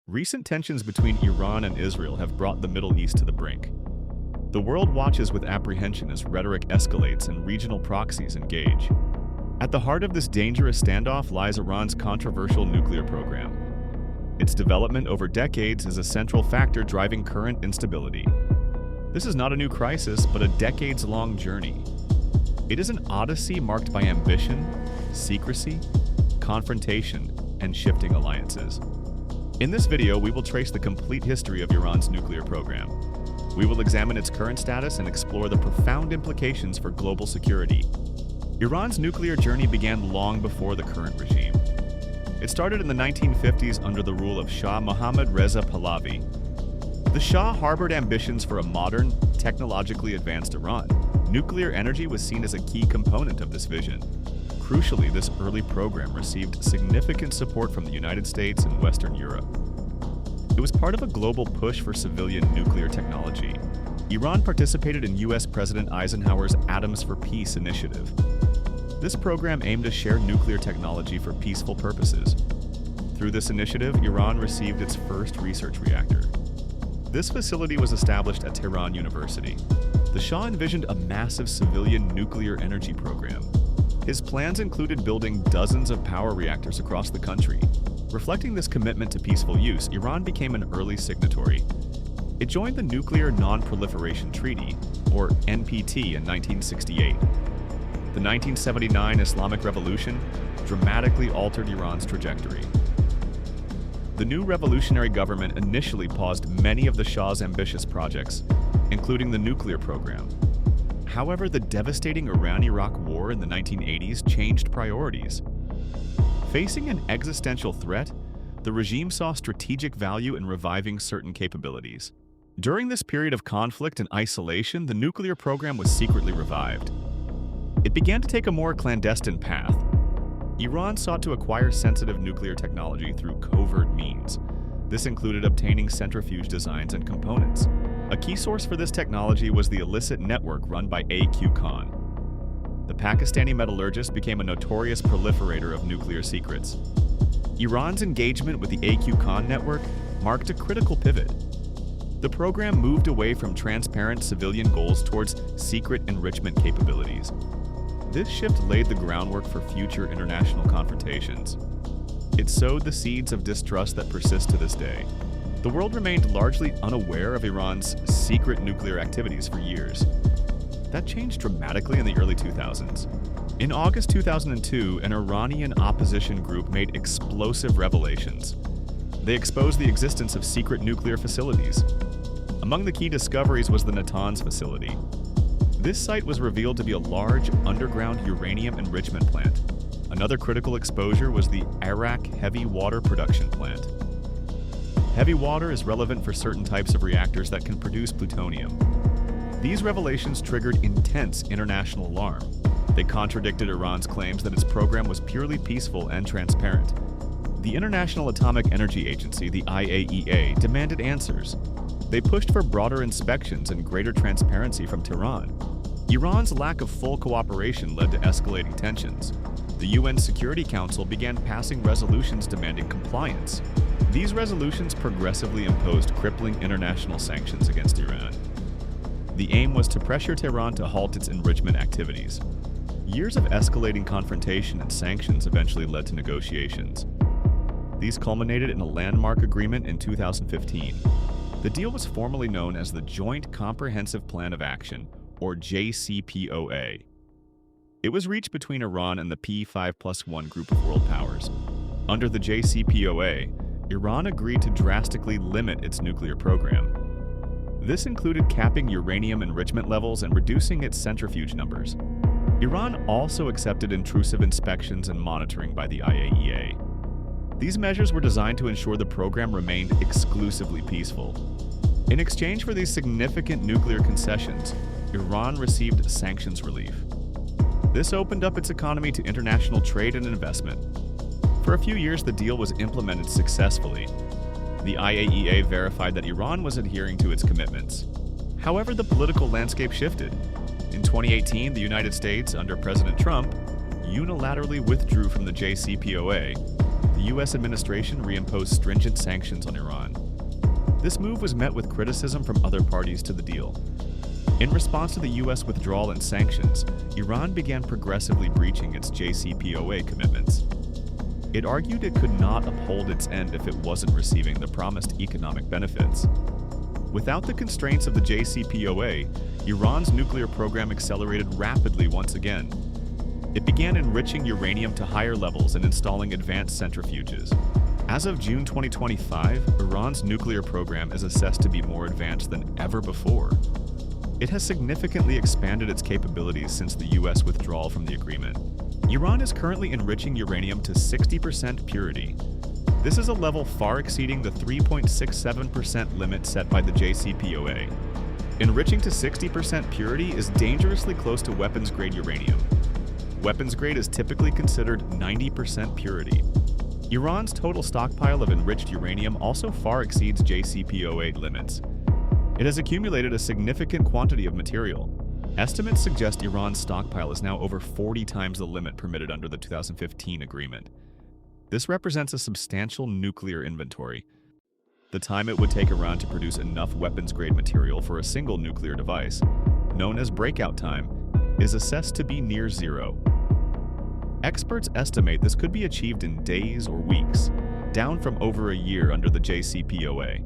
Recent tensions between Iran and Israel have brought the Middle East to the brink. The world watches with apprehension as rhetoric escalates and regional proxies engage. At the heart of this dangerous standoff lies Iran's controversial nuclear program. Its development over decades is a central factor driving current instability. This is not a new crisis, but a decades-long journey. It is an odyssey marked by ambition, secrecy, confrontation, and shifting alliances. In this video, we will trace the complete history of Iran's nuclear program. We will examine its current status and explore the profound implications for global security. Iran's nuclear journey began long before the current regime. It started in the 1950s under the rule of Shah Mohammad Reza Pahlavi. The Shah harbored ambitions for a modern, technologically advanced Iran. Nuclear energy was seen as a key component of this vision. Crucially, this early program received significant support from the United States and Western Europe. It was part of a global push for civilian nuclear technology. Iran participated in U.S. President Eisenhower's Atoms for Peace initiative. This program aimed to share nuclear technology for peaceful purposes. Through this initiative, Iran received its first research reactor. This facility was established at Tehran University. The Shah envisioned a massive civilian nuclear energy program. His plans included building dozens of power reactors across the country. Reflecting this commitment to peaceful use, Iran became an early signatory. It joined the Nuclear Non-Proliferation Treaty, or NPT, in 1968. The 1979 Islamic Revolution dramatically altered Iran's trajectory. The new revolutionary government initially paused many of the Shah's ambitious projects, including the nuclear program. However, the devastating Iran-Iraq War in the 1980s changed priorities. Facing an existential threat, the regime saw strategic value in reviving certain capabilities. During this period of conflict and isolation, the nuclear program was secretly revived. It began to take a more clandestine path. Iran sought to acquire sensitive nuclear technology through covert means. This included obtaining centrifuge designs and components. A key source for this technology was the illicit network run by A.Q. Khan. The Pakistani metallurgist became a notorious proliferator of nuclear secrets. Iran's engagement with the A.Q. Khan network marked a critical pivot. The program moved away from transparent civilian goals towards secret enrichment capabilities. This shift laid the groundwork for future international confrontations. It sowed the seeds of distrust that persist to this day. The world remained largely unaware of Iran's secret nuclear activities for years. That changed dramatically in the early 2000s. In August 2002, an Iranian opposition group made explosive revelations. They exposed the existence of secret nuclear facilities. Among the key discoveries was the Natanz facility. This site was revealed to be a large underground uranium enrichment plant. Another critical exposure was the Arak heavy water production plant. Heavy water is relevant for certain types of reactors that can produce plutonium. These revelations triggered intense international alarm. They contradicted Iran's claims that its program was purely peaceful and transparent. The International Atomic Energy Agency, the IAEA, demanded answers. They pushed for broader inspections and greater transparency from Tehran. Iran's lack of full cooperation led to escalating tensions. The UN Security Council began passing resolutions demanding compliance. These resolutions progressively imposed crippling international sanctions against Iran. The aim was to pressure Tehran to halt its enrichment activities. Years of escalating confrontation and sanctions eventually led to negotiations. These culminated in a landmark agreement in 2015. The deal was formally known as the Joint Comprehensive Plan of Action, or JCPOA. It was reached between Iran and the P5+1 group of world powers. Under the JCPOA, Iran agreed to drastically limit its nuclear program. This included capping uranium enrichment levels and reducing its centrifuge numbers. Iran also accepted intrusive inspections and monitoring by the IAEA. These measures were designed to ensure the program remained exclusively peaceful. In exchange for these significant nuclear concessions, Iran received sanctions relief. This opened up its economy to international trade and investment. For a few years, the deal was implemented successfully. The IAEA verified that Iran was adhering to its commitments. However, the political landscape shifted. In 2018, the United States, under President Trump, unilaterally withdrew from the JCPOA. the U.S. administration reimposed stringent sanctions on Iran. This move was met with criticism from other parties to the deal. In response to the U.S. withdrawal and sanctions, Iran began progressively breaching its JCPOA commitments. It argued it could not uphold its end if it wasn't receiving the promised economic benefits. Without the constraints of the JCPOA, Iran's nuclear program accelerated rapidly once again. It began enriching uranium to higher levels and installing advanced centrifuges. As of June 2025, Iran's nuclear program is assessed to be more advanced than ever before. It has significantly expanded its capabilities since the U.S. withdrawal from the agreement. Iran is currently enriching uranium to 60% purity. This is a level far exceeding the 3.67% limit set by the JCPOA. Enriching to 60% purity is dangerously close to weapons-grade uranium. Weapons-grade is typically considered 90% purity. Iran's total stockpile of enriched uranium also far exceeds JCPOA limits. It has accumulated a significant quantity of material. Estimates suggest Iran's stockpile is now over 40 times the limit permitted under the 2015 agreement. This represents a substantial nuclear inventory. The time it would take Iran to produce enough weapons-grade material for a single nuclear device, known as breakout time, is assessed to be near zero. Experts estimate this could be achieved in days or weeks, down from over a year under the JCPOA.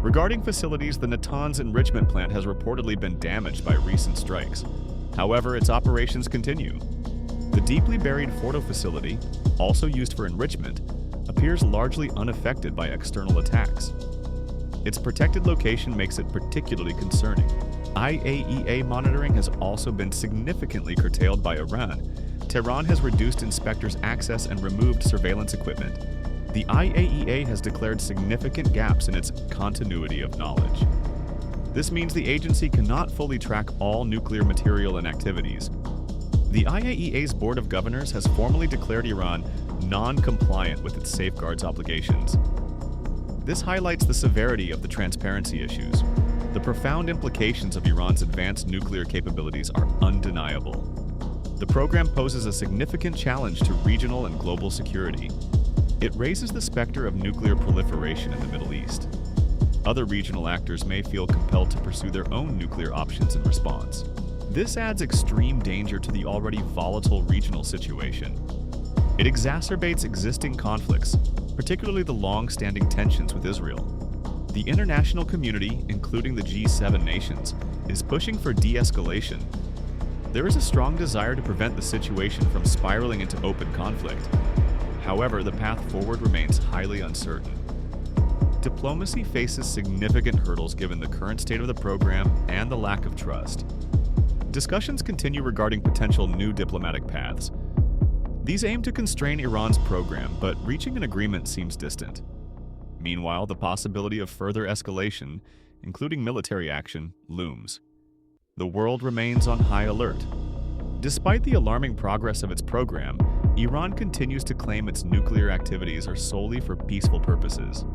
Regarding facilities, the Natanz enrichment plant has reportedly been damaged by recent strikes. However, its operations continue. The deeply buried Fordow facility, also used for enrichment, appears largely unaffected by external attacks. Its protected location makes it particularly concerning. IAEA monitoring has also been significantly curtailed by Iran. Tehran has reduced inspectors' access and removed surveillance equipment. The IAEA has declared significant gaps in its continuity of knowledge. This means the agency cannot fully track all nuclear material and activities. The IAEA's Board of Governors has formally declared Iran non-compliant with its safeguards obligations. This highlights the severity of the transparency issues. The profound implications of Iran's advanced nuclear capabilities are undeniable. The program poses a significant challenge to regional and global security. It raises the specter of nuclear proliferation in the Middle East. Other regional actors may feel compelled to pursue their own nuclear options in response. This adds extreme danger to the already volatile regional situation. It exacerbates existing conflicts, particularly the long-standing tensions with Israel. The international community, including the G7 nations, is pushing for de-escalation. There is a strong desire to prevent the situation from spiraling into open conflict. However, the path forward remains highly uncertain. Diplomacy faces significant hurdles given the current state of the program and the lack of trust. Discussions continue regarding potential new diplomatic paths. These aim to constrain Iran's program, but reaching an agreement seems distant. Meanwhile, the possibility of further escalation, including military action, looms. The world remains on high alert. Despite the alarming progress of its program, Iran continues to claim its nuclear activities are solely for peaceful purposes.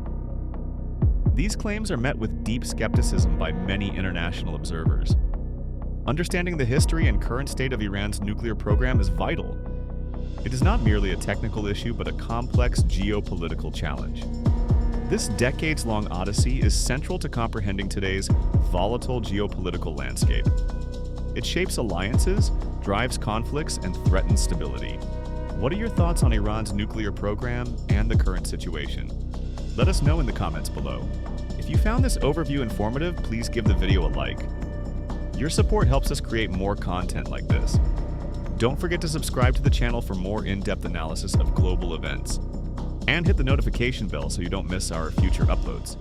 These claims are met with deep skepticism by many international observers. Understanding the history and current state of Iran's nuclear program is vital. It is not merely a technical issue, but a complex geopolitical challenge. This decades-long odyssey is central to comprehending today's volatile geopolitical landscape. It shapes alliances, drives conflicts, and threatens stability. What are your thoughts on Iran's nuclear program and the current situation? Let us know in the comments below. If you found this overview informative, please give the video a like. Your support helps us create more content like this. Don't forget to subscribe to the channel for more in-depth analysis of global events. And hit the notification bell so you don't miss our future uploads.